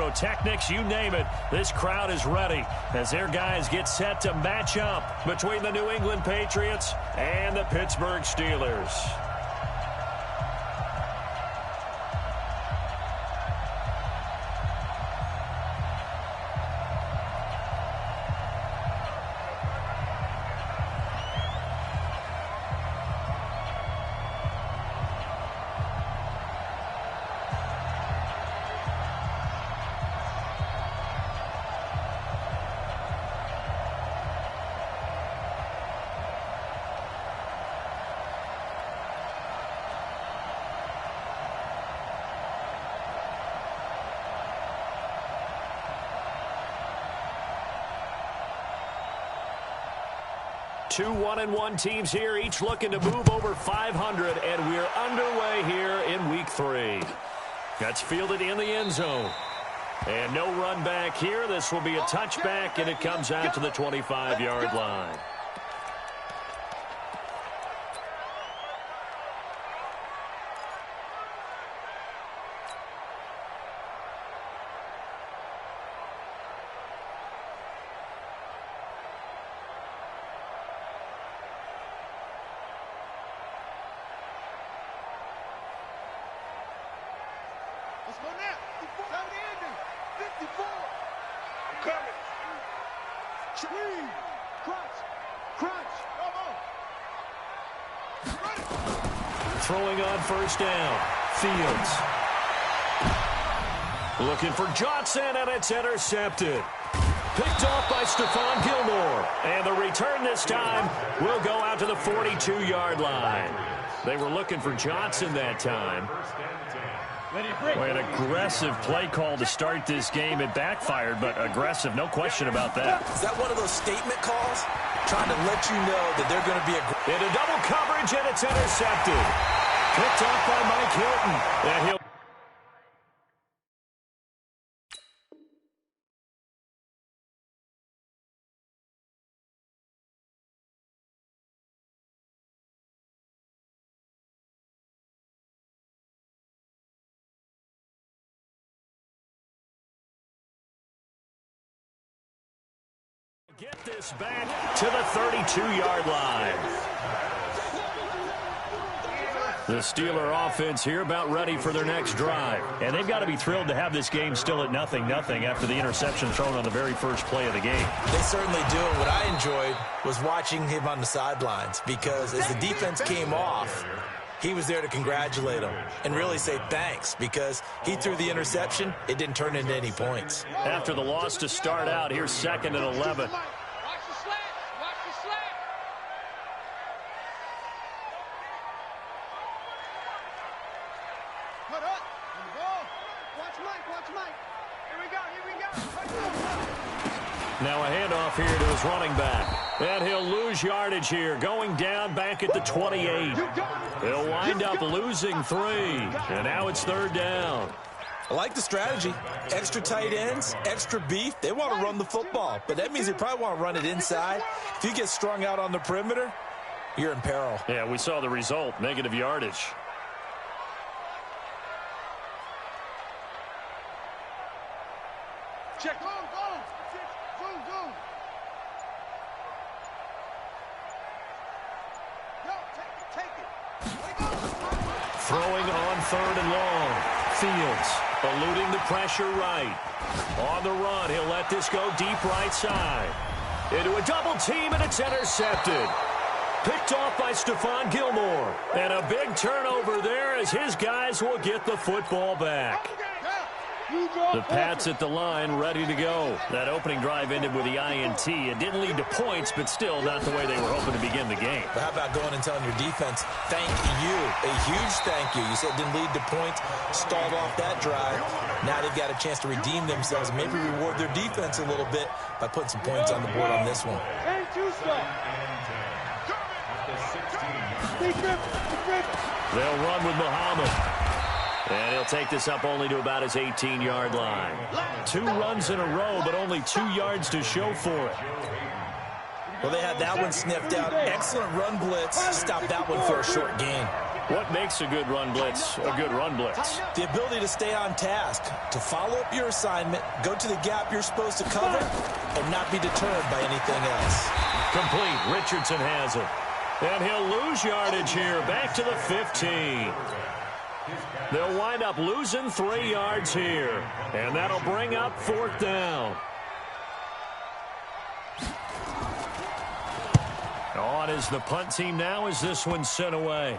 pyrotechnics, you name it. This crowd is ready as their guys get set to match up between the New England Patriots and the Pittsburgh Steelers. Two 1-1 teams here, each looking to move over 500, and we're underway here in Week 3. That's fielded in the end zone. And no run back here. This will be a touchback, and it comes out to the 25-yard line. Let's go now. 54. I'm coming. Crunch. Come on. Throwing on first down. Fields. Looking for Johnson, and it's intercepted. Picked off by Stephon Gilmore. And the return this time will go out to the 42-yard line. They were looking for Johnson that time. An aggressive play call to start this game. It backfired, but aggressive, no question about that. Is that one of those statement calls? Trying to let you know that they're going to be into double coverage, and it's intercepted. Picked off by Mike Hilton. And he'll get this back to the 32-yard line. The Steeler offense here about ready for their next drive. And they've got to be thrilled to have this game still at 0-0 after the interception thrown on the very first play of the game. They certainly do. And what I enjoyed was watching him on the sidelines, because as the defense came off, he was there to congratulate them and really say thanks, because he threw the interception. It didn't turn into any points. After the loss to start out, here's 2nd and 11. Now a handoff here to his running back. And he'll lose yardage here, going down back at the 28. He'll wind up losing 3. And now it's 3rd down. I like the strategy. Extra tight ends, extra beef. They want to run the football, but that means they probably want to run it inside. If you get strung out on the perimeter, you're in peril. Yeah, we saw the result, negative yardage. Check. Go. Take it. Throwing on 3rd and long. Fields eluding the pressure right. On the run, he'll let this go deep right side. Into a double team, and it's intercepted. Picked off by Stephon Gilmore. And a big turnover there as his guys will get the football back. The Pats at the line, ready to go. That opening drive ended with the INT. It didn't lead to points, but still not the way they were hoping to begin the game. But how about going and telling your defense, thank you, a huge thank you. You said it didn't lead to points, stalled off that drive. Now they've got a chance to redeem themselves and maybe reward their defense a little bit by putting some points on the board on this one. They'll run with Muhammad. And he'll take this up only to about his 18-yard line. 2 runs in a row, but only 2 yards to show for it. Well, they had that one sniffed out. Excellent run blitz. Stopped that one for a short gain. What makes a good run blitz a good run blitz? The ability to stay on task, to follow up your assignment, go to the gap you're supposed to cover, and not be deterred by anything else. Complete. Richardson has it. And he'll lose yardage here. Back to the 15. They'll wind up losing 3 yards here. And that'll bring up 4th down. On is the punt team now as this one's sent away.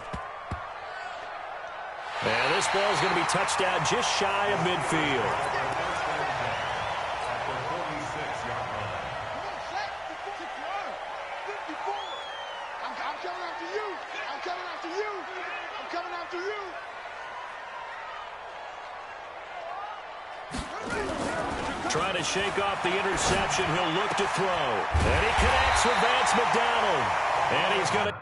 And this ball's going to be touched down just shy of midfield. Trying to shake off the interception. He'll look to throw. And he connects with Vance McDonald. And he's going to...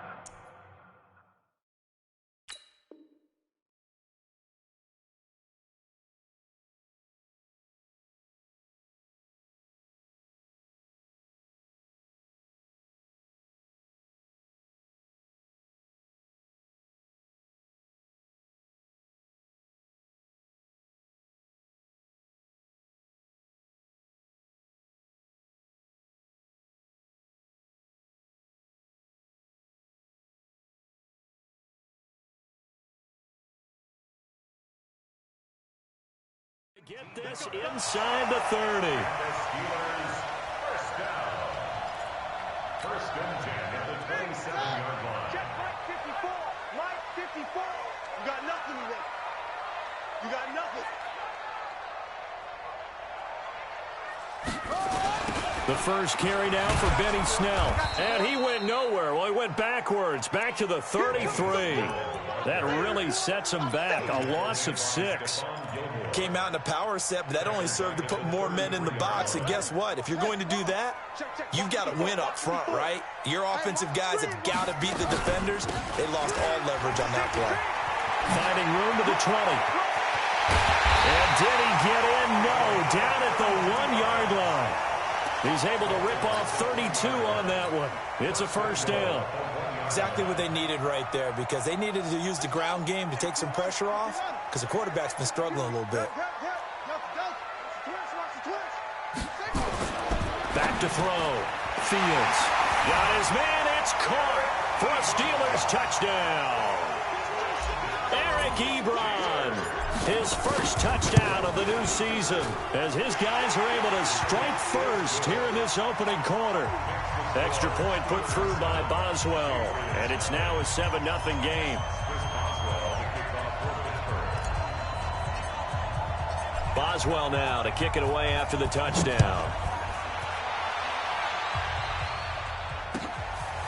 Get this inside the 30. First and 10 at the 27-yard line. Check right 54. Right 54. You got nothing today. You got nothing. The first carry now for Benny Snell. And he went nowhere. Well, he went backwards, back to the 33. That really sets him back. A loss of 6. Came out in a power set, but that only served to put more men in the box. And guess what? If you're going to do that, you've got to win up front, right? Your offensive guys have got to beat the defenders. They lost all leverage on that play. Finding room to the 20. And did he get in? No. Down at the 1-yard line. He's able to rip off 32 on that one. It's a first down. Exactly what they needed right there, because they needed to use the ground game to take some pressure off, because the quarterback's been struggling a little bit. Back to throw. Fields. Got his man. It's caught for a Steelers touchdown. Eric Ebron. His first touchdown of the new season as his guys are able to strike first here in this opening quarter. Extra point put through by Boswell. And it's now a 7-0 game. Boswell now to kick it away after the touchdown.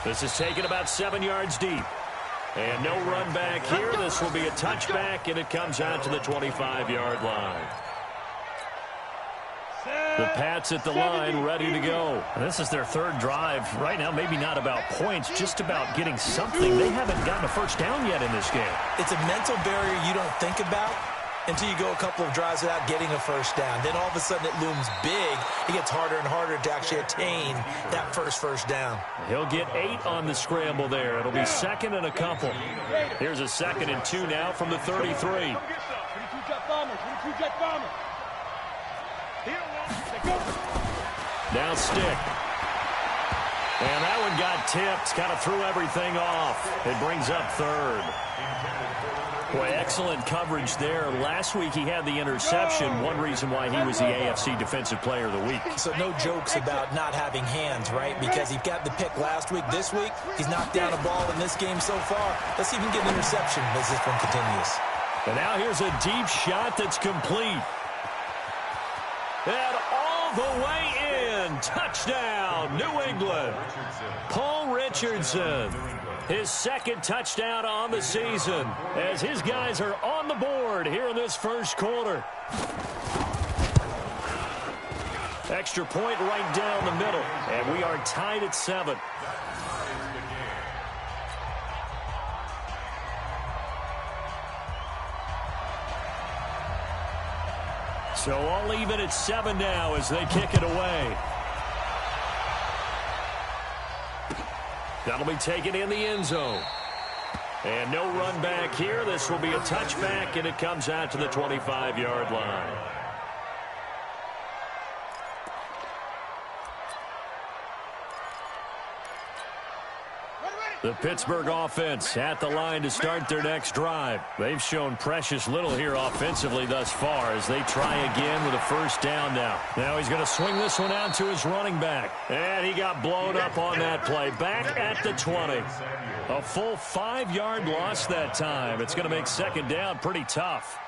This is taken about 7 yards deep. And no run back here. This will be a touchback, and it comes out to the 25-yard line. The Pats at the line, ready to go. This is their 3rd drive. Right now, maybe not about points, just about getting something. They haven't gotten a first down yet in this game. It's a mental barrier you don't think about until you go a couple of drives without getting a first down. Then all of a sudden it looms big. It gets harder and harder to actually attain that first down. He'll get 8 on the scramble there. It'll be 2nd and a couple. Here's a 2nd and 2 now from the 33. Now stick. And that one got tipped. Kind of threw everything off. It brings up 3rd. Boy, excellent coverage there. Last week he had the interception. One reason why he was the AFC Defensive Player of the Week. So no jokes about not having hands, right? Because he got the pick last week. This week, he's knocked down a ball in this game so far. Let's even get an interception as this one continues. And now here's a deep shot that's complete. And all the way in. Touchdown, New England. Paul Richardson. His 2nd touchdown on the season as his guys are on the board here in this first quarter. Extra point right down the middle, and we are tied at 7. So all even at 7 now as they kick it away. That'll be taken in the end zone. And no run back here. This will be a touchback, and it comes out to the 25-yard line. The Pittsburgh offense at the line to start their next drive. They've shown precious little here offensively thus far as they try again with a first down now. Now he's going to swing this one out to his running back. And he got blown up on that play. Back at the 20. A full 5-yard loss that time. It's going to make second down pretty tough.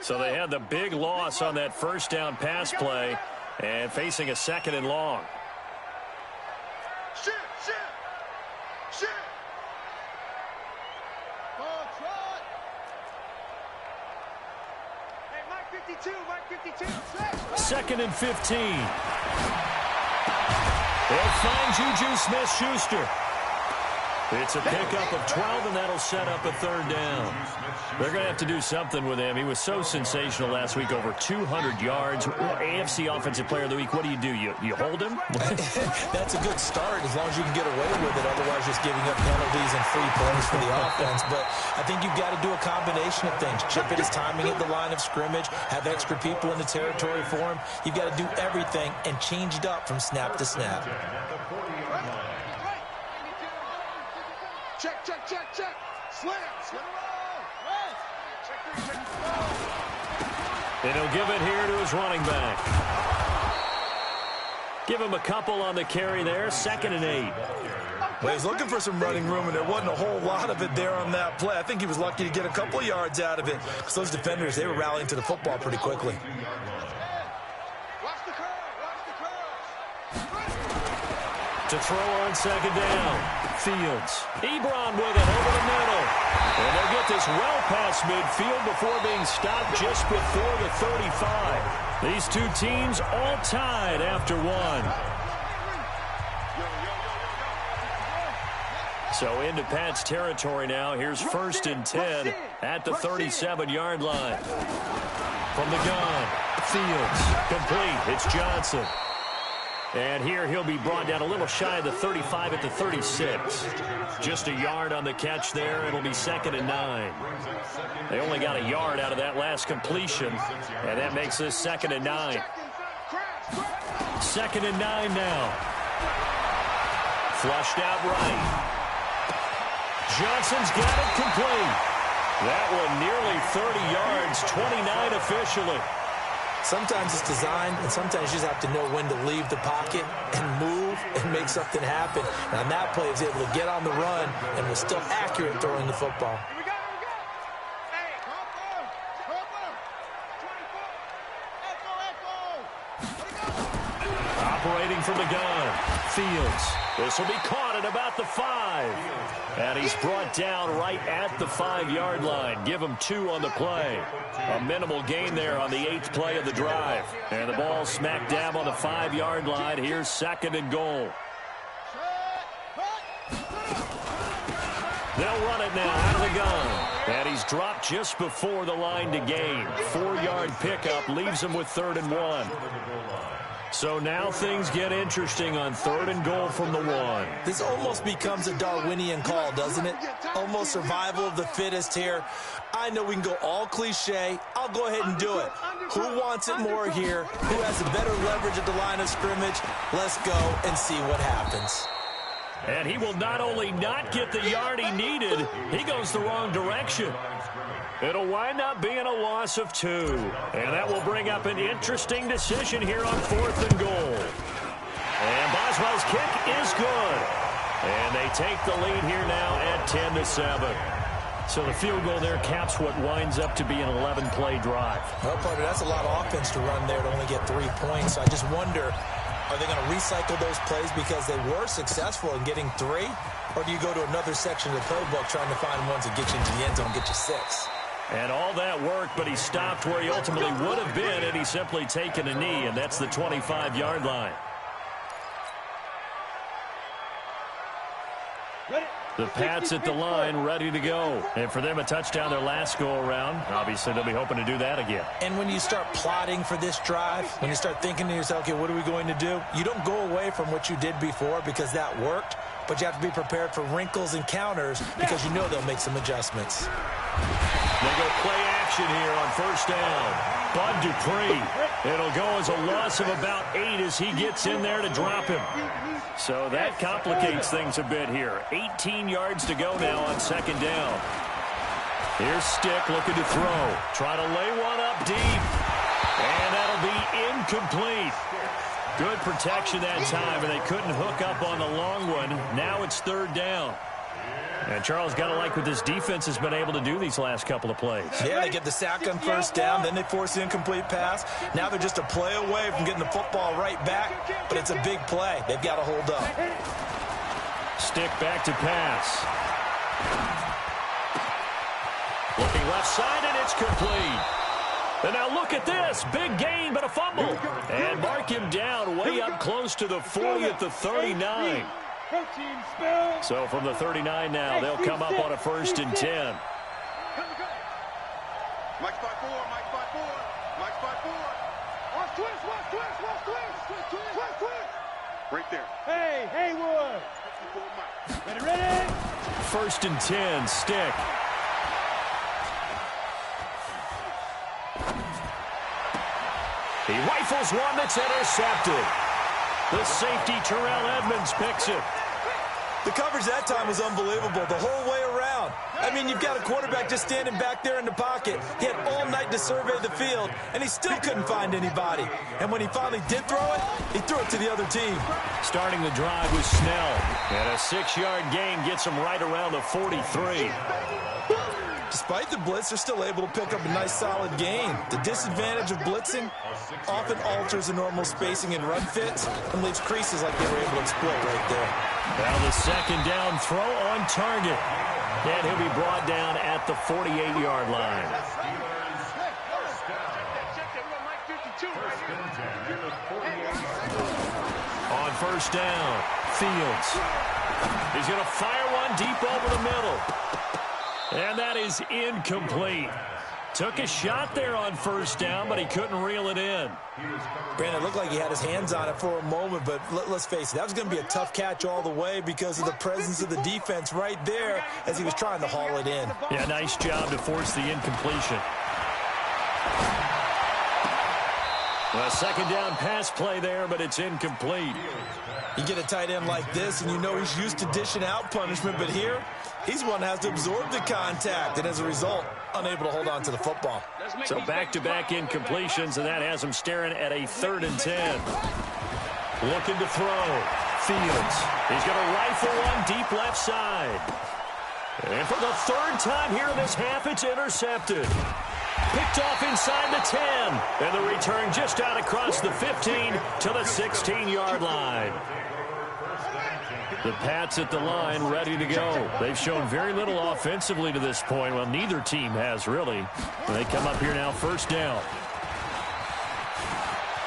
So they had the big loss on that first down pass play and facing a second and long. Shit. Hey, Mike 52. Second and 15. They'll find Juju Smith-Schuster. It's a pickup of 12, and that'll set up a third down. They're going to have to do something with him. He was so sensational last week, over 200 yards. AFC Offensive Player of the Week, what do? You hold him? That's a good start as long as you can get away with it. Otherwise, just giving up penalties and free plays for the offense. But I think you've got to do a combination of things. Chip it his timing at the line of scrimmage, have extra people in the territory for him. You've got to do everything and change it up from snap to snap. Check. Slam around. Check. And he'll give it here to his running back. Give him a couple on the carry there. Second and 8. Well, he's looking for some running room, and there wasn't a whole lot of it there on that play. I think he was lucky to get a couple yards out of it because those defenders, they were rallying to the football pretty quickly. Watch the curve. To throw on second down. Fields. Ebron with it over the middle. And they'll get this well past midfield before being stopped just before the 35. These two teams all tied after one. So into Pat's territory now. Here's first and 10 at the 37-yard line. From the gun. Fields. Complete. It's Johnson. And here he'll be brought down a little shy of the 35 at the 36. Just a yard on the catch there. It'll be second and 9. They only got a yard out of that last completion, and that makes this second and 9. Second and 9 now. Flushed out right. Johnson's got it complete. That one nearly 30 yards, 29 officially. Sometimes it's designed, and sometimes you just have to know when to leave the pocket and move and make something happen. And on that play, he was able to get on the run and was still accurate throwing the football. Here we go. Hey, Operating from the gun. Fields. This will be caught at about the 5. And he's brought down right at the 5-yard line. Give him 2 on the play. A minimal gain there on the 8th play of the drive. And the ball smack dab on the 5-yard line. Here's second and goal. They'll run it now out of the gun. And he's dropped just before the line to gain. 4-yard pickup leaves him with 3rd and 1. So now things get interesting on 3rd and goal from the 1. This almost becomes a Darwinian call, doesn't it? Almost survival of the fittest here. I know we can go all cliche. I'll go ahead and do it. Who wants it more here? Who has a better leverage at the line of scrimmage? Let's go and see what happens. And he will not only not get the yard he needed, he goes the wrong direction. It'll wind up being a loss of 2. And that will bring up an interesting decision here on 4th and goal. And Boswell's kick is good. And they take the lead here now at 10-7. So the field goal there caps what winds up to be an 11-play drive. Well, partner, that's a lot of offense to run there to only get 3 points. So I just wonder, are they going to recycle those plays because they were successful in getting 3? Or do you go to another section of the playbook trying to find ones that get you into the end zone and get you 6? And all that work, but he stopped where he ultimately would have been, and he's simply taken a knee, and that's the 25-yard line. Ready? The Pats at the line, ready to go. And for them, a touchdown their last go-around. Obviously, they'll be hoping to do that again. And when you start plotting for this drive, when you start thinking to yourself, okay, what are we going to do? You don't go away from what you did before because that worked, but you have to be prepared for wrinkles and counters because you know they'll make some adjustments. They go play action here on first down. Bud Dupree. It'll go as a loss of about 8 as he gets in there to drop him. So that complicates things a bit here. 18 yards to go now on second down. Here's Stick looking to throw. Try to lay one up deep. And that'll be incomplete. Good protection that time, and they couldn't hook up on the long one. Now it's third down. And Charles, got to like what this defense has been able to do these last couple of plays. Yeah, they get the sack on first down, then they force the incomplete pass. Now they're just a play away from getting the football right back, but it's a big play. They've got to hold up. Stick back to pass. Looking left side, and it's complete. And now look at this. Big gain, but a fumble. And mark him down way up close to the 40 at the 39. So from the 39 now, they'll come up on a 1st and 10. Mike 5-4, Mike 5-4, Mike 5-4. Watch twist. Right there. Hey, Haywood. Ready? 1st and 10, Stick. He rifles one that's intercepted. The safety, Terrell Edmonds, picks it. The coverage that time was unbelievable the whole way around. I mean, you've got a quarterback just standing back there in the pocket. He had all night to survey the field, and he still couldn't find anybody. And when he finally did throw it, he threw it to the other team. Starting the drive was Snell. And a 6-yard gain gets him right around the 43. Despite the blitz, they're still able to pick up a nice solid gain. The disadvantage of blitzing often alters the normal spacing and run fits and leaves creases like they were able to exploit right there. Now the second down throw on target. And he'll be brought down at the 48-yard line. On first down, Fields. He's going to fire one deep over the middle. And that is incomplete. Took a shot there on first down, but he couldn't reel it in. Brandon, it looked like he had his hands on it for a moment, but let's face it, that was going to be a tough catch all the way because of the presence of the defense right there as he was trying to haul it in. Yeah, nice job to force the incompletion. A second down pass play there, but it's incomplete. You get a tight end like this, and you know he's used to dishing out punishment, but here, he's one that has to absorb the contact, and as a result, unable to hold on to the football. So back-to-back incompletions, and that has him staring at a 3rd and 10. Looking to throw. Fields. He's going to rifle one deep left side. And for the 3rd time here in this half, it's intercepted. Picked off inside the 10. And the return just out across the 15 to the 16-yard line. The Pats at the line, ready to go. They've shown very little offensively to this point. Well, neither team has, really. And they come up here now, first down.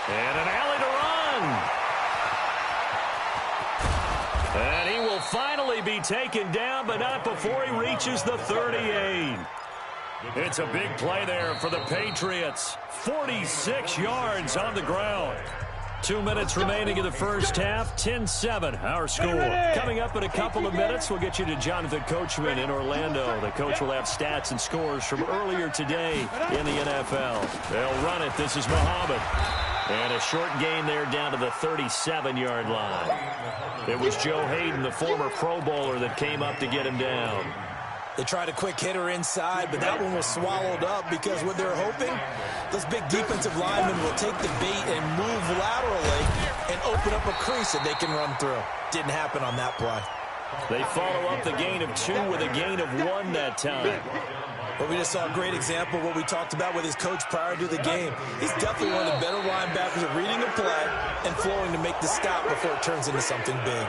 And an alley to run. And he will finally be taken down, but not before he reaches the 38. It's a big play there for the Patriots. 46 yards on the ground. 2 minutes remaining in the first half. 10-7, our score. Coming up in a couple of minutes, we'll get you to Jonathan Coachman in Orlando. The coach will have stats and scores from earlier today in the NFL. They'll run it. This is Muhammad. And a short gain there down to the 37-yard line. It was Joe Hayden, the former Pro Bowler, that came up to get him down. They tried a quick hitter inside, but that one was swallowed up because what they're hoping, those big defensive linemen will take the bait and move laterally and open up a crease that they can run through. Didn't happen on that play. They follow up the gain of 2 with a gain of 1 that time. Well, we just saw a great example of what we talked about with his coach prior to the game. He's definitely one of the better linebackers at reading a play and flowing to make the stop before it turns into something big.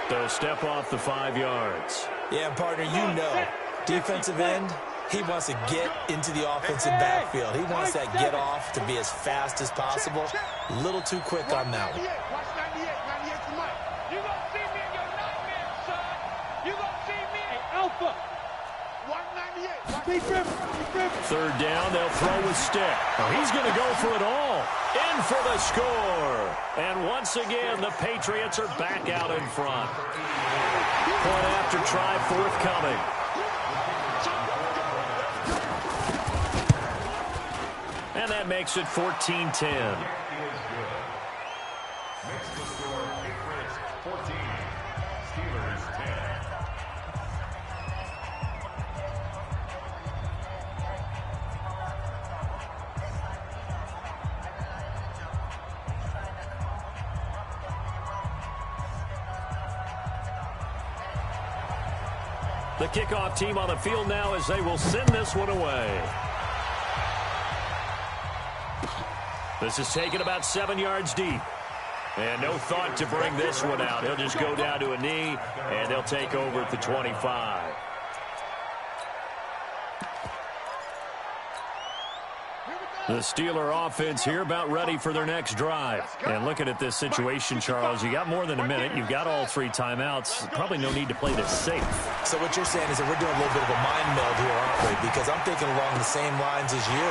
They'll step off the 5 yards. Yeah, partner, you know, defensive end, he wants to get into the offensive backfield. He wants that get off to be as fast as possible. A little too quick on that one. Watch 98 for Mike. You gonna see me in your nightmare, son. You gonna see me Third down, they'll throw with stick. Oh, he's going to go for it all. In for the score. And once again, the Patriots are back out in front. Point after try forthcoming. And that makes it 14-10. The kickoff team on the field now as they will send this one away. This is taken about 7 yards deep. And no thought to bring this one out. He'll just go down to a knee, and they'll take over at the 25. The Steeler offense here about ready for their next drive. And looking at this situation, Charles, you got more than a minute. You've got all 3 timeouts. Probably no need to play this safe. So what you're saying is that we're doing a little bit of a mind meld here, aren't we? Because I'm thinking along the same lines as you.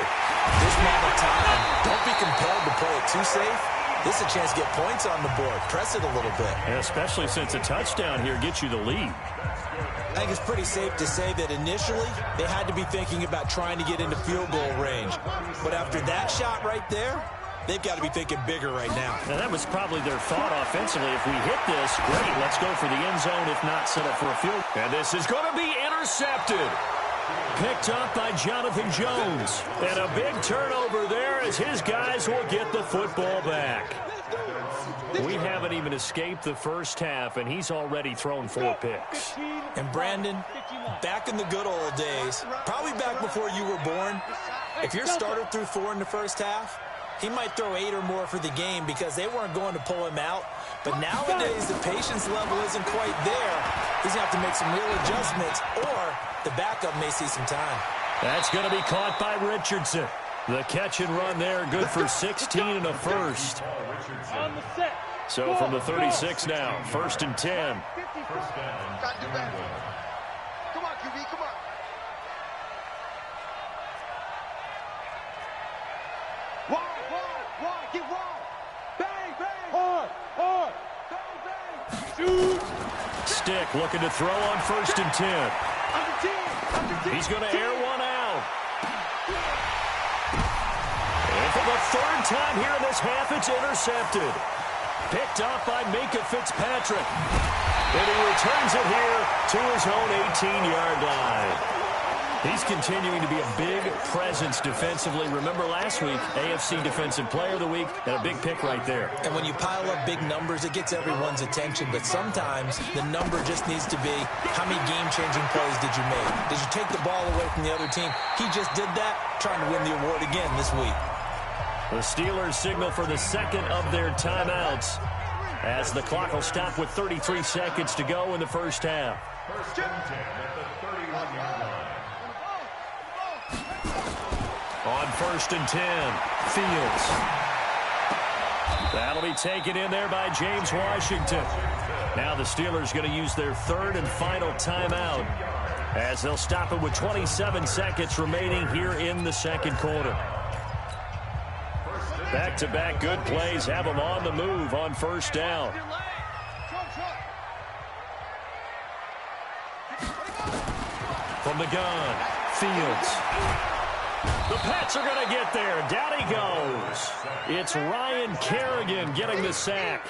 This moment of time, don't be compelled to play it too safe. This is a chance to get points on the board. Press it a little bit. Yeah, especially since a touchdown here gets you the lead. I think it's pretty safe to say that initially they had to be thinking about trying to get into field goal range. But after that shot right there, they've got to be thinking bigger right now. Now, that was probably their thought offensively. If we hit this, great, let's go for the end zone. If not, set up for a field. And this is going to be intercepted. Picked up by Jonathan Jones. And a big turnover there as his guys will get the football back. We haven't even escaped the first half, and he's already thrown 4 picks. And Brandon, back in the good old days, probably back before you were born, if your starter threw 4 in the first half, he might throw 8 or more for the game because they weren't going to pull him out. But nowadays, the patience level isn't quite there. He's going to have to make some real adjustments, or the backup may see some time. That's going to be caught by Richardson. The catch and run there, good for 16 and a first. So from the 36 now, 1st and 10. Come on, QB, come on. Wide, get wide. Bang, bang. Hard. Bang, bang. Shoot. Stick looking to throw on 1st and 10. He's going to air one out. And for the 3rd time here in this half, it's intercepted. Picked up by Minkah Fitzpatrick. And he returns it here to his own 18-yard line. He's continuing to be a big presence defensively. Remember last week, AFC Defensive Player of the Week, and a big pick right there. And when you pile up big numbers, it gets everyone's attention. But sometimes the number just needs to be, how many game-changing plays did you make? Did you take the ball away from the other team? He just did that, trying to win the award again this week. The Steelers signal for the 2nd of their timeouts as the clock will stop with 33 seconds to go in the first half. 1st and 10 at the 31-yard line. On 1st and 10, Fields. That'll be taken in there by James Washington. Now the Steelers going to use their 3rd and final timeout as they'll stop it with 27 seconds remaining here in the 2nd quarter. Back-to-back good plays have them on the move on 1st down. From the gun, Fields. The Pats are going to get there. Down he goes. It's Ryan Kerrigan getting the sack.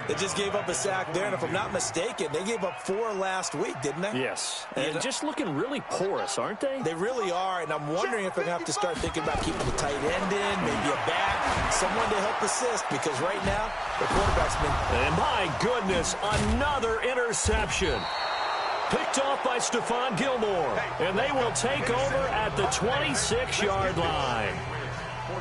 They just gave up a sack there, and if I'm not mistaken, they gave up 4 last week, didn't they? Yes. And just looking really porous, aren't they? They really are, and I'm wondering if they're going to have to start thinking about keeping the tight end in, maybe a back, someone to help assist, because right now, the quarterback's been... And my goodness, another interception. Picked off by Stephon Gilmore, and they will take over at the 26-yard line.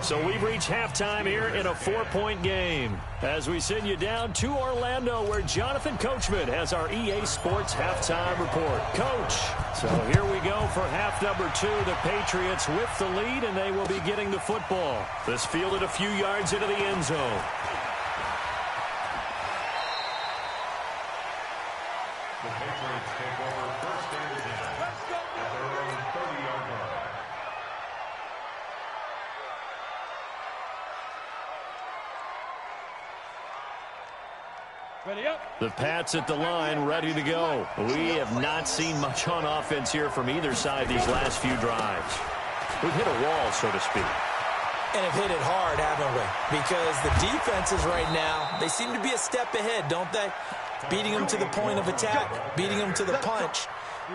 So we've reached halftime here in a 4-point game as we send you down to Orlando where Jonathan Coachman has our EA Sports halftime report. Coach, so here we go for half number 2. The Patriots with the lead, and they will be getting the football. This fielded a few yards into the end zone. The Patriots take over 1st and 10 at their own 30-yard The Pats at the line, ready to go. We have not seen much on offense here from either side these last few drives. We've hit a wall, so to speak. And have hit it hard, haven't we? Because the defenses right now, they seem to be a step ahead, don't they? Beating them to the point of attack, beating them to the punch.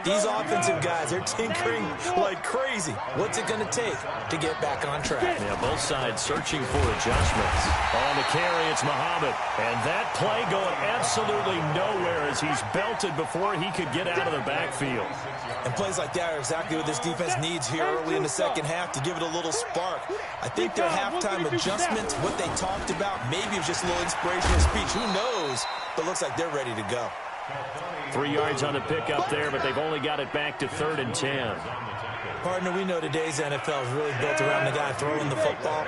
These offensive guys, they're tinkering like crazy. What's it going to take to get back on track? Yeah, both sides searching for adjustments. On the carry, it's Muhammad. And that play going absolutely nowhere as he's belted before he could get out of the backfield. And plays like that are exactly what this defense needs here early in the second half to give it a little spark. I think their halftime adjustments, what they talked about, maybe it was just a little inspirational speech. Who knows? But looks like they're ready to go. 3 yards on the pickup there, but they've only got it back to 3rd and 10. Partner, we know today's NFL is really built around the guy throwing the football.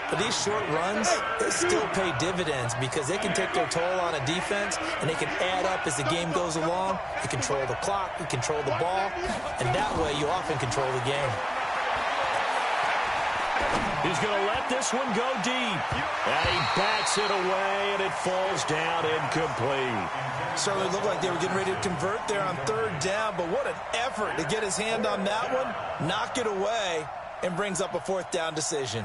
But these short runs, they still pay dividends because they can take their toll on a defense, and they can add up as the game goes along. You control the clock, you control the ball, and that way you often control the game. He's going to let this one go deep. And he backs it away, and it falls down incomplete. Certainly looked like they were getting ready to convert there on 3rd down, but what an effort to get his hand on that one, knock it away, and brings up a 4th down decision.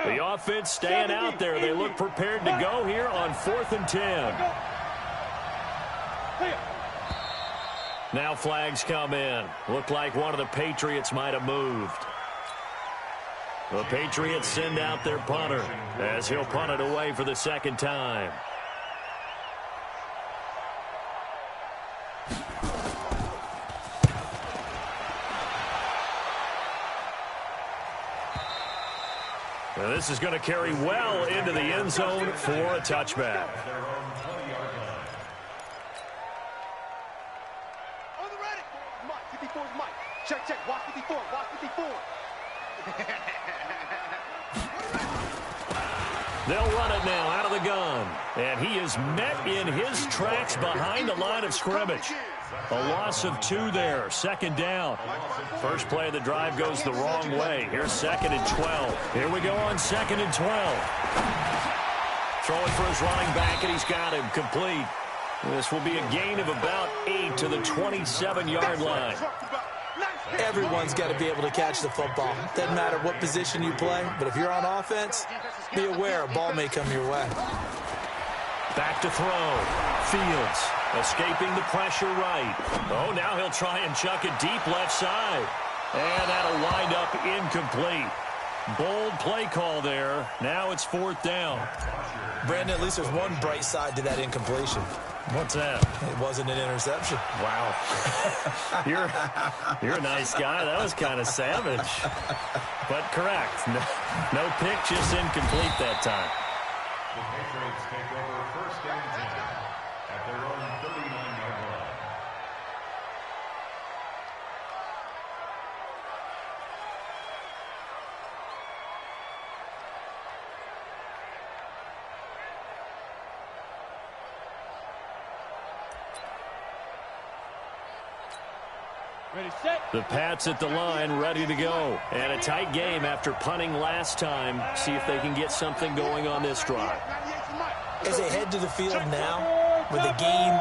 The offense staying out there. They look prepared to go here on 4th and 10. Now flags come in. Looked like one of the Patriots might have moved. The Patriots send out their punter as he'll punt it away for the 2nd time. And this is going to carry well into the end zone for a touchback. On the ready. Mike, 54 is Mike. Check, check. Watch 54. Watch 54. They'll run it now out of the gun. And he is met in his tracks behind the line of scrimmage. A loss of 2 there. 2nd down. First play of the drive goes the wrong way. Here's 2nd and 12. Here we go on 2nd and 12. Throwing for his running back, and he's got him complete. This will be a gain of about 8 to the 27-yard line. Everyone's got to be able to catch the football. Doesn't matter what position you play, but if you're on offense, be aware a ball may come your way. Back to throw. Fields escaping the pressure right. Oh, now he'll try and chuck it deep left side. And that'll wind up incomplete. Bold play call there. Now it's 4th down. Brandon, at least there's one bright side to that incompletion. What's that? It wasn't an interception. Wow. You're a nice guy. That was kind of savage. But correct. No pick, just incomplete that time. The Patriots take over 1st and 10 at their own 39-yard line. Ready, set. The Pats at the line, ready to go. And a tight game after punting last time. See if they can get something going on this drive. As they head to the field now, with the game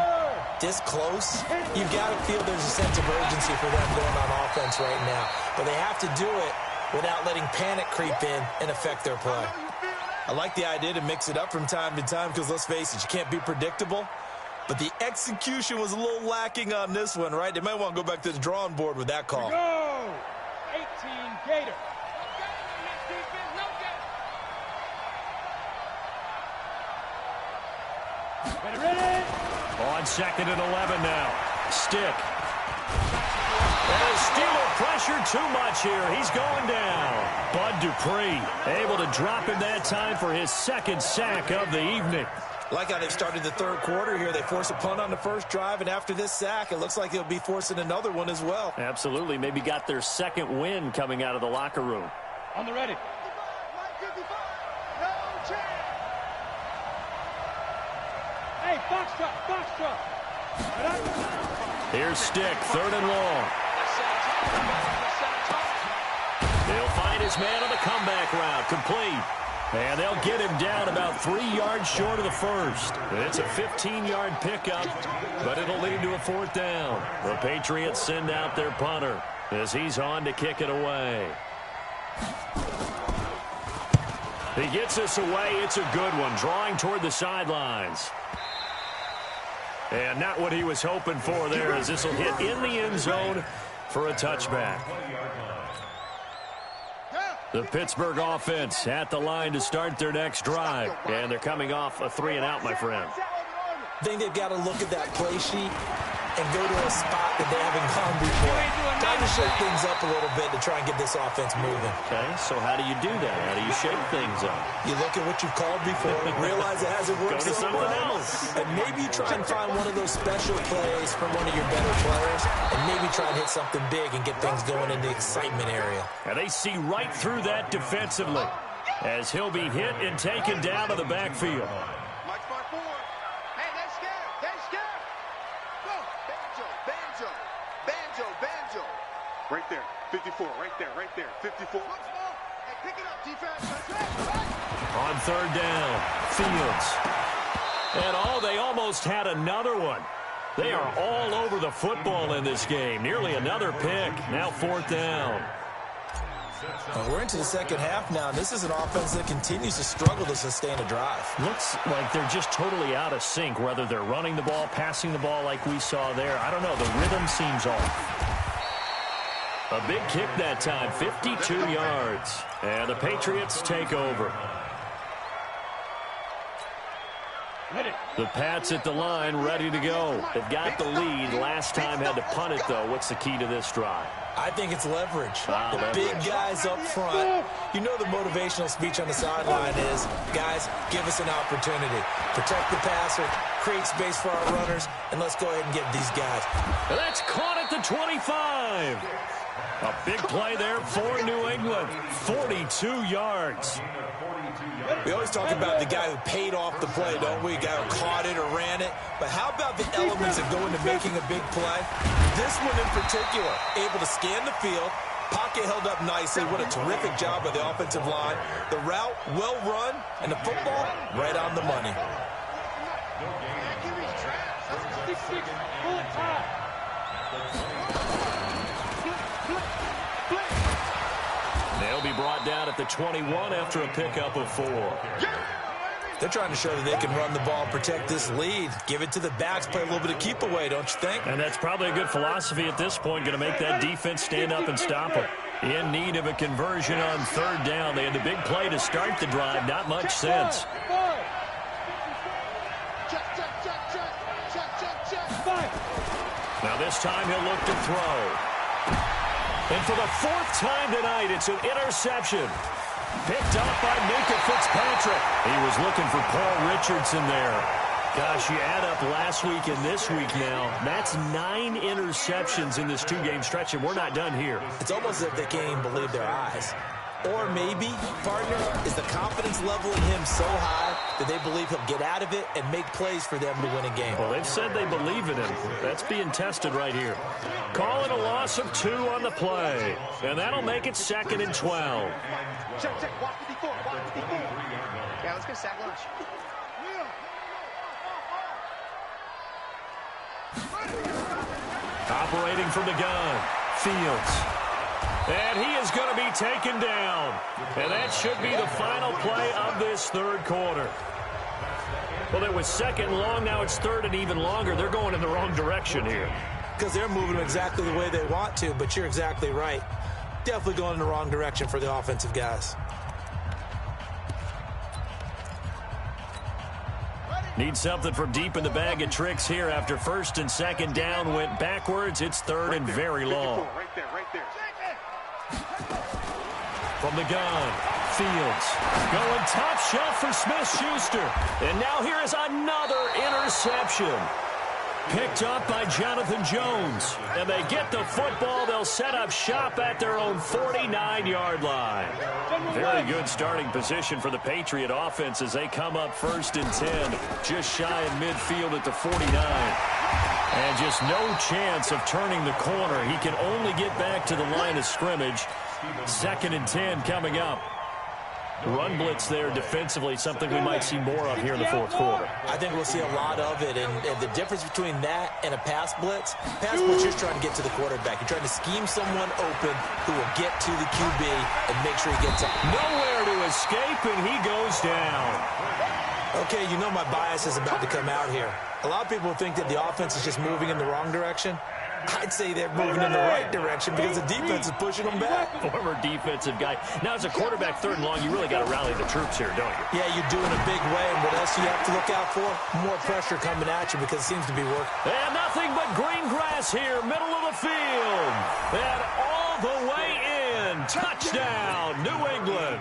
this close, you've got to feel there's a sense of urgency for them going on offense right now. But they have to do it without letting panic creep in and affect their play. I like the idea to mix it up from time to time because, let's face it, you can't be predictable. But the execution was a little lacking on this one, right? They might want to go back to the drawing board with that call. Go! 18 Gator. Ready. On 2nd and 11 now. Stick. And Steeler pressure too much here. He's going down. Bud Dupree able to drop him that time for his 2nd sack of the evening. Like how they've started the 3rd quarter here. They force a punt on the first drive, and after this sack, it looks like they'll be forcing another one as well. Absolutely. Maybe got their 2nd win coming out of the locker room. On the ready. Hey, Foxtrot. Here's Stick, 3rd and long. He'll find his man on the comeback route, complete. And they'll get him down about 3 yards short of the first. It's a 15-yard pickup, but it'll lead to a 4th down. The Patriots send out their punter as he's on to kick it away. He gets us away. It's a good one, drawing toward the sidelines. And not what he was hoping for there, as this will hit in the end zone for a touchback. The Pittsburgh offense at the line to start their next drive. And they're coming off a 3-and-out, my friend. I think they've got to look at that play sheet and go to a spot that they haven't gone before. Time to shake things up a little bit to try and get this offense moving. Okay, so how do you do that? How do you shake things up? You look at what you've called before, realize it hasn't worked Go to so something well, else. and maybe try and find one of those special plays from one of your better players, and maybe try and hit something big and get things going in the excitement area. And they see right through that defensively as he'll be hit and taken down to the backfield. Right there, 54, right there, 54. Hey, pick it up, defense. On 3rd down, Fields. And they almost had another one. They are all over the football in this game. Nearly another pick. Now 4th down. We're into the 2nd half now. This is an offense that continues to struggle to sustain a drive. Looks like they're just totally out of sync, whether they're running the ball, passing the ball like we saw there. I don't know. The rhythm seems off. A big kick that time, 52 yards. And the Patriots take over. The Pats at the line, ready to go. They've got the lead. Last time had to punt it, though. What's the key to this drive? I think it's leverage. The big guys up front. You know the motivational speech on the sideline is, guys, give us an opportunity. Protect the passer, create space for our runners, and let's go ahead and get these guys. That's caught at the 25. A big play there for New England. 42 yards. We always talk about the guy who paid off the play, don't we? The guy who caught it or ran it. But how about the elements that go into making a big play? This one in particular, able to scan the field, pocket held up nicely. What a terrific job by the offensive line. The route, well run, and the football, right on the money. They'll be brought down at the 21 after a pickup of 4. They're trying to show that they can run the ball, protect this lead, give it to the backs, play a little bit of keep away, don't you think? And that's probably a good philosophy at this point, going to make that defense stand up and stop them. In need of a conversion on 3rd down. They had the big play to start the drive, not much since. Now this time he'll look to throw. And for the 4th time tonight, it's an interception. Picked up by Minka Fitzpatrick. He was looking for Paul Richardson there. Gosh, you add up last week and this week now. That's 9 interceptions in this 2-game stretch, and we're not done here. It's almost as if they can't even believe their eyes. Or maybe, partner, is the confidence level in him so high that they believe he'll get out of it and make plays for them to win a game. Well, they've said they believe in him. That's being tested right here. Calling a loss of 2 on the play. And that'll make it 2nd and 12. Check. Walk 54. Yeah, let's get a sack lunch. Operating from the gun, Fields. And he is going to be taken down. And that should be the final play of this 3rd quarter. Well, it was 2nd long. Now it's 3rd and even longer. They're going in the wrong direction here. Because they're moving exactly the way they want to, but you're exactly right. Definitely going in the wrong direction for the offensive guys. Need something from deep in the bag of tricks here after 1st and 2nd down went backwards. It's 3rd and very long. Right there. From the gun, Fields going top shelf for Smith-Schuster. And now here is another interception. Picked up by Jonathan Jones. And they get the football. They'll set up shop at their own 49-yard line. Very good starting position for the Patriot offense as they come up 1st and 10. Just shy of midfield at the 49. And just no chance of turning the corner. He can only get back to the line of scrimmage. 2nd and 10 coming up. Run blitz there defensively, something we might see more of here in the 4th quarter. I think we'll see a lot of it, and the difference between that and a pass blitz, you're just trying to get to the quarterback. You're trying to scheme someone open who will get to the QB and make sure he gets up. Nowhere to escape, and he goes down. Okay, you know my bias is about to come out here. A lot of people think that the offense is just moving in the wrong direction. I'd say they're moving in the right direction because the defense is pushing them back. Former defensive guy. Now, as a quarterback 3rd and long, you really got to rally the troops here, don't you? Yeah, you're doing a big way, and what else you have to look out for? More pressure coming at you because it seems to be working. And nothing but green grass here, middle of the field. And all the way in. Touchdown, New England.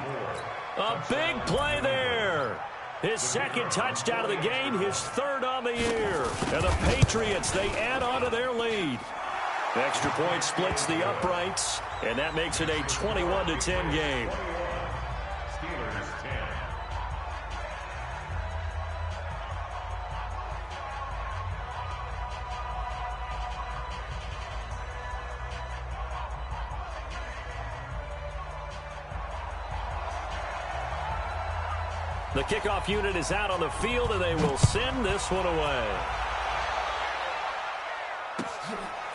A big play there. His 2nd touchdown of the game, his 3rd on the year. And the Patriots, they add on to their lead. Extra point splits the uprights, and that makes it a 21-10 game. Steelers 10. The kickoff unit is out on the field, and they will send this one away.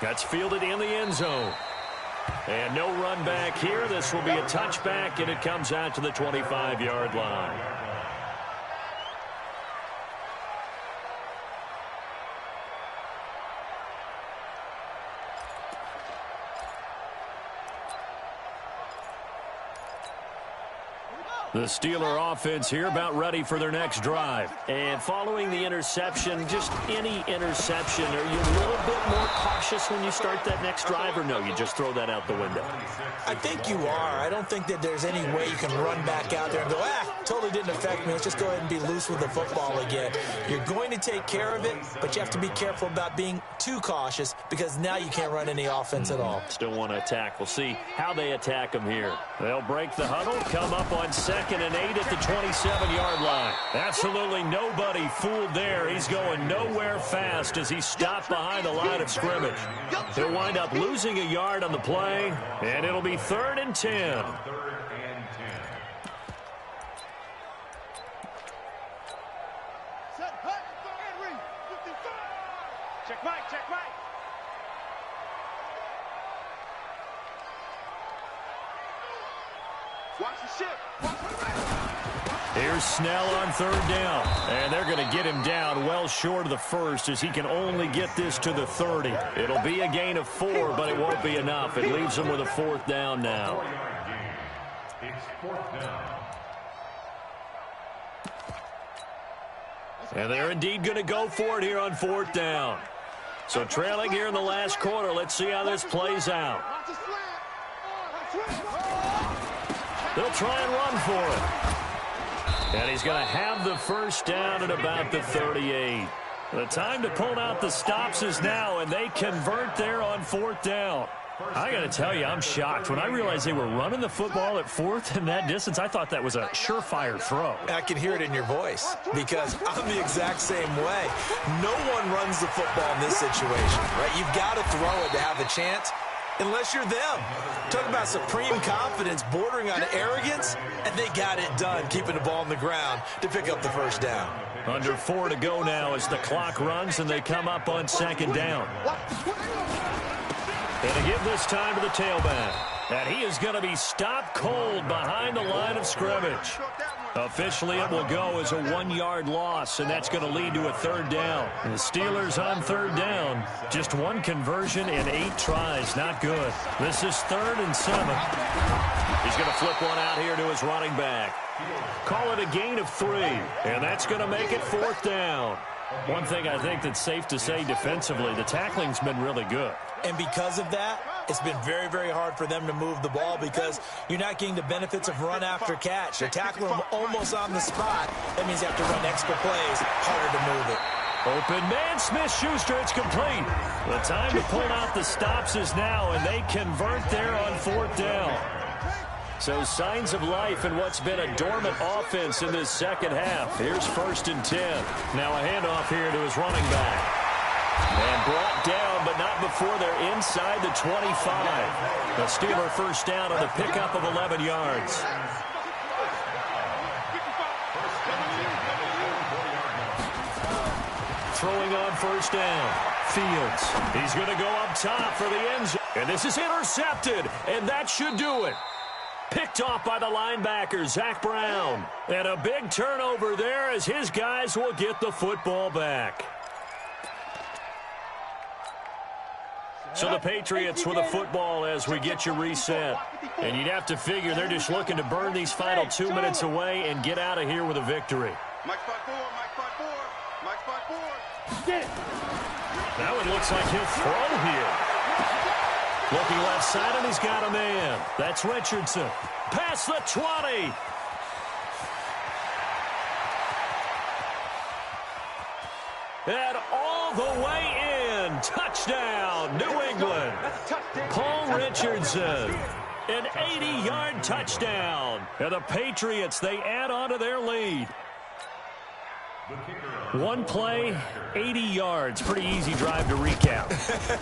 That's fielded in the end zone. And no run back here. This will be a touchback, and it comes out to the 25-yard line. The Steeler offense here about ready for their next drive. And following the interception, just any interception, are you a little bit more cautious when you start that next drive, or no, you just throw that out the window? I think you are. I don't think that there's any way you can run back out there and go, totally didn't affect me. Let's just go ahead and be loose with the football again. You're going to take care of it, but you have to be careful about being too cautious because now you can't run any offense at all. Still want to attack. We'll see how they attack them here. They'll break the huddle, come up on 2nd and 8 at the 27-yard line. Absolutely nobody fooled there. He's going nowhere fast as he stopped behind the line of scrimmage. He'll wind up losing a yard on the play, and it'll be 3rd and 10. 3rd and 10. Check right. Watch the ship. Here's Snell on third down. And they're going to get him down well short of the first as he can only get this to the 30. It'll be a gain of 4, but it won't be enough. It leaves them with a 4th down now. It's 4th down. And they're indeed going to go for it here on 4th down. So trailing here in the last quarter. Let's see how this plays out. They'll try and run for it. And he's going to have the first down at about the 38. The time to pull out the stops is now, and they convert there on 4th down. I got to tell you, I'm shocked. When I realized they were running the football at 4th in that distance, I thought that was a surefire throw. I can hear it in your voice because I'm the exact same way. No one runs the football in this situation, right? You've got to throw it to have a chance. Unless you're them. Talk about supreme confidence bordering on arrogance, and they got it done, keeping the ball on the ground to pick up the first down. Under 4 to go now as the clock runs and they come up on 2nd down. And to give this time to the tailback. And he is going to be stopped cold behind the line of scrimmage. Officially, it will go as a 1-yard loss, and that's going to lead to a 3rd down. The Steelers on 3rd down. Just 1 conversion in 8 tries. Not good. This is 3rd and 7. He's going to flip one out here to his running back. Call it a gain of 3, and that's going to make it 4th down. One thing I think that's safe to say defensively, the tackling's been really good. And because of that, it's been very, very hard for them to move the ball because you're not getting the benefits of run after catch. You're tackling them almost on the spot. That means you have to run extra plays, harder to move it. Open man, Smith-Schuster, it's complete. The time to pull out the stops is now, and they convert there on 4th down. So signs of life in what's been a dormant offense in this second half. Here's 1st and 10. Now a handoff here to his running back. And brought down, but not before they're inside the 25. The Steeler first down on the pickup of 11 yards. Throwing on 1st down. Fields. He's going to go up top for the end zone. And this is intercepted, and that should do it. Picked off by the linebacker, Zach Brown. And a big turnover there as his guys will get the football back. So the Patriots with a football as we get you reset. And you'd have to figure they're just looking to burn these final 2 minutes away and get out of here with a victory. Mike spot 4, Mike spot 4, Mike spot 4. Now it looks like he'll throw here. Looking left side, and he's got a man. That's Richardson. Past the 20. And all the way in. Touchdown, New England. Paul Richardson. An 80-yard touchdown. And the Patriots, they add on to their lead. One play, 80 yards. Pretty easy drive to recap.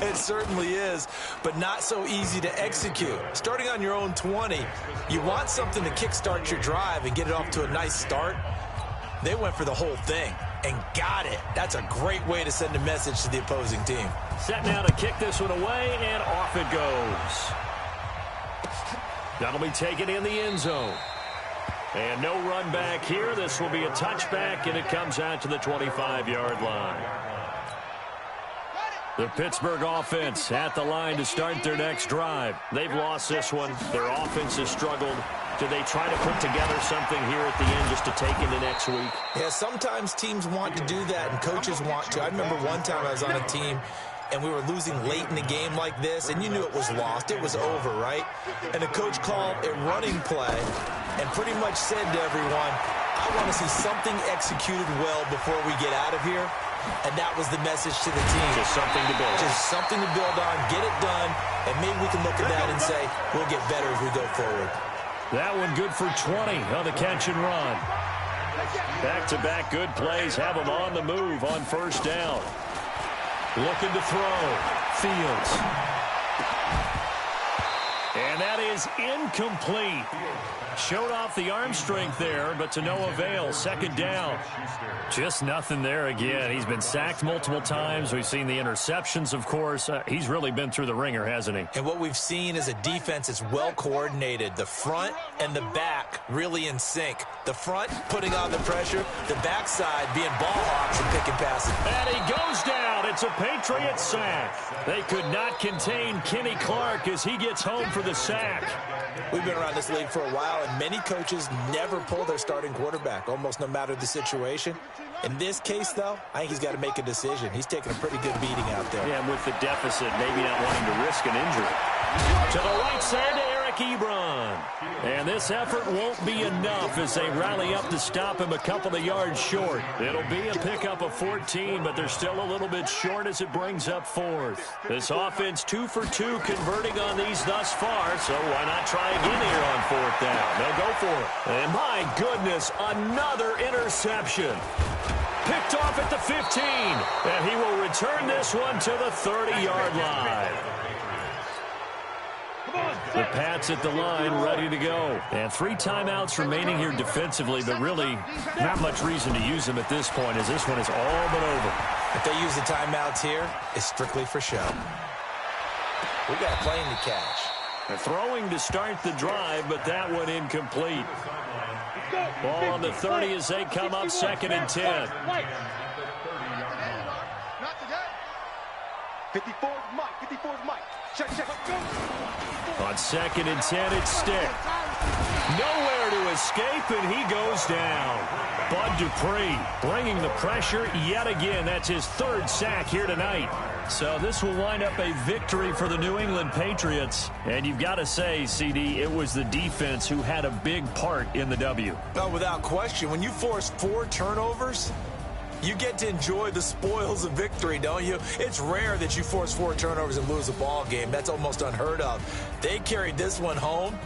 It certainly is, but not so easy to execute. Starting on your own 20, you want something to kickstart your drive and get it off to a nice start. They went for the whole thing and got it. That's a great way to send a message to the opposing team. Set now to kick this one away, and off it goes. That'll be taken in the end zone. And no run back here. This will be a touchback, and it comes out to the 25-yard line. The Pittsburgh offense at the line to start their next drive. They've lost this one. Their offense has struggled. Do they try to put together something here at the end just to take into next week? Yeah, sometimes teams want to do that, and coaches want to. I remember one time I was on a team, and we were losing late in the game like this, and you knew it was lost. It was over, right? And the coach called a running play and pretty much said to everyone, I want to see something executed well before we get out of here. And that was the message to the team. Just something to build. Just something to build on, get it done, and maybe we can look at that and say, we'll get better as we go forward. That one good for 20 on the catch and run. Back-to-back good plays have them on the move on 1st down. Looking to throw. Fields. And that is incomplete. Showed off the arm strength there, but to no avail. Second down. Just nothing there again. He's been sacked multiple times. We've seen the interceptions, of course. He's really been through the ringer, hasn't he? And what we've seen is a defense that's well coordinated. The front and the back really in sync. The front putting on the pressure. The backside being ball hawks and picking passes. And he goes down. It's a Patriot sack. They could not contain Kenny Clark as he gets home for the sack. We've been around this league for a while, and many coaches never pull their starting quarterback, almost no matter the situation. In this case, though, I think he's got to make a decision. He's taking a pretty good beating out there. Yeah, and with the deficit, maybe not wanting to risk an injury. To the right side to Eric Ebron. And this effort won't be enough as they rally up to stop him a couple of yards short. It'll be a pickup of 14, but they're still a little bit short as it brings up fourth. This offense 2 for 2 converting on these thus far, so why not try again here on fourth down? They'll go for it. And my goodness, another interception. Picked off at the 15, and he will return this one to the 30-yard line. The Pats at the line, ready to go. And 3 timeouts remaining here defensively, but really not much reason to use them at this point as this one is all but over. If they use the timeouts here, it's strictly for show. We got a plane to catch. They're throwing to start the drive, but that one incomplete. Ball on the 30 as they come up 2nd and 10. Not today. 54 is Mike. 54 is Mike. Check. On 2nd and 10, it's Stick. Nowhere to escape, and he goes down. Bud Dupree bringing the pressure yet again. That's his 3rd sack here tonight. So this will wind up a victory for the New England Patriots. And you've got to say, CD, it was the defense who had a big part in the W. No, without question. When you force 4 turnovers, you get to enjoy the spoils of victory, don't you? It's rare that you force 4 turnovers and lose a ball game. That's almost unheard of. They carried this one home,